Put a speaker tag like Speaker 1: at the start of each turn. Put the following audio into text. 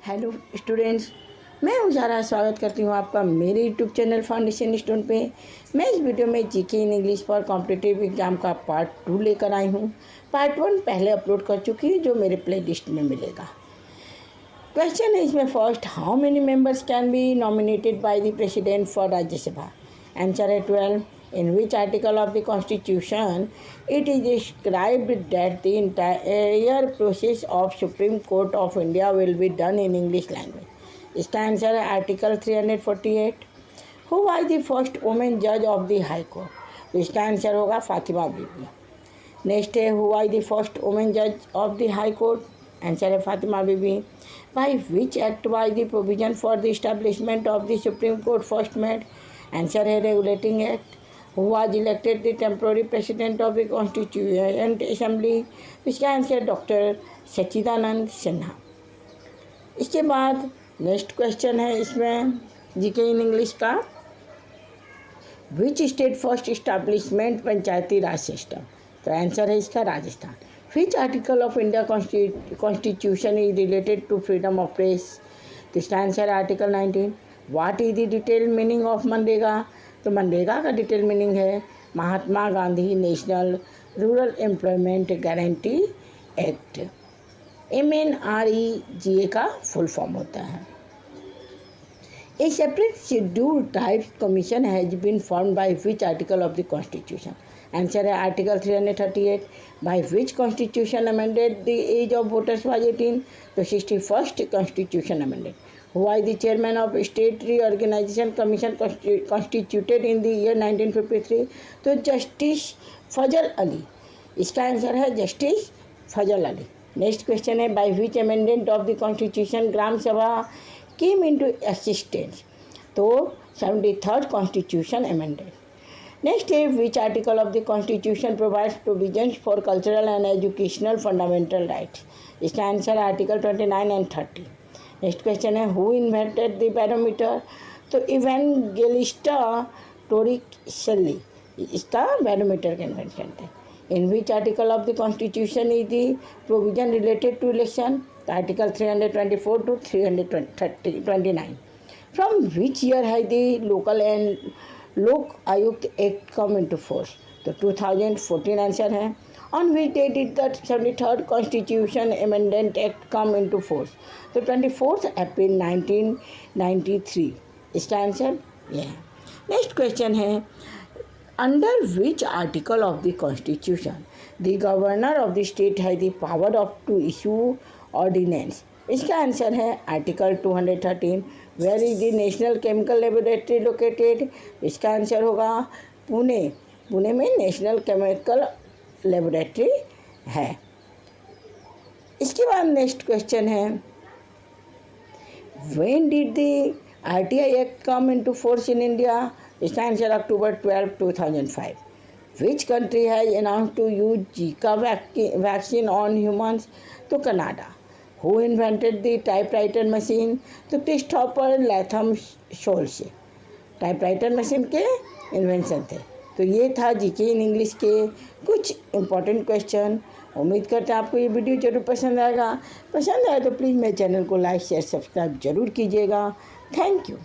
Speaker 1: Hello students, मैं उजारा स्वागत करती हूँ आपका मेरे यूट्यूब चैनल फाउंडेशन स्टोन पे। मैं इस वीडियो में GK in English for competitive exam का पार्ट 2 लेकर आई हूँ। पार्ट 1 पहले अपलोड कर चुकी है, जो मेरे प्ले लिस्ट में मिलेगा। क्वेश्चन है इसमें first, how many members can be nominated by the president for Rajya Sabha? Answer है 12. In which article of the Constitution it is described that the entire process of Supreme Court of India will be done in English language? इसका answer है article 348. Who was the first woman judge of the High Court? तो इसका answer होगा फातिमा बीबी. Next है, who was the first woman judge of the High Court? Answer है फातिमा बीबी. By which act was the provision for the establishment of the Supreme Court first made? Answer है regulating act. Who was elected the temporary president of the Constituent Assembly? इसका answer doctor सच्चिदानंद सिन्हा. इसके बाद next question है इसमें GK in English का, which state first establishment Panchayati Raj system? तो answer है इसका Rajasthan. Which article of India constitution is related to freedom of press? तो इसका आंसर है article 19. What is the detail meaning of MNREGA? तो मनरेगा का डिटेल मीनिंग है Mahatma Gandhi national rural employment guarantee act. MNREGA का फुल फॉर्म होता है. A separate schedule types commission has been formed by which article of the constitution? Answer है article 338. By which constitution amended the age of voters was 18? तो 61st constitution amended. Who was the chairman of State Reorganization Commission constituted in the year 1953? तो justice Fazal Ali. इसका answer है justice Fazal Ali. Next question है, by which amendment of the constitution gram sabha came into existence? तो 73rd constitution amended. Next है, which article of the constitution provides provisions for cultural and educational fundamental rights? इसका answer article 29 and 30. Next question है, who invented the barometer? तो Evangelista Torricelli इसका barometer का invention थे. In which article of the constitution is the provision related to election? Article 324 to 329. From which year है the local and Lok Ayukta act come into force? तो 2014 answer है. On which date did the 73rd Constitution Amendment Act come into force? तो 24th April 1993. इसका answer ये है. Next question है, under which article of the constitution the governor of the state है the power of to issue ordinance? इसका answer है article 213. Where is the national chemical laboratory located? इसका answer होगा पुणे. पुणे में नेशनल केमिकल लेबोरेटरी है. इसके बाद नेक्स्ट क्वेश्चन है, when did the RTI act come into force in India? इसका answer October 12, 2005. Which country has announce to use Zika vaccine on humans? तो Canada. Who invented the typewriter machine? तो Christopher Latham Sholes. Typewriter machine के invention थे. तो ये था GK in English के कुछ इंपॉर्टेंट क्वेश्चन. उम्मीद करते हैं आपको ये वीडियो ज़रूर पसंद आएगा. पसंद आए तो प्लीज़ मेरे चैनल को लाइक शेयर सब्सक्राइब ज़रूर कीजिएगा. Thank you.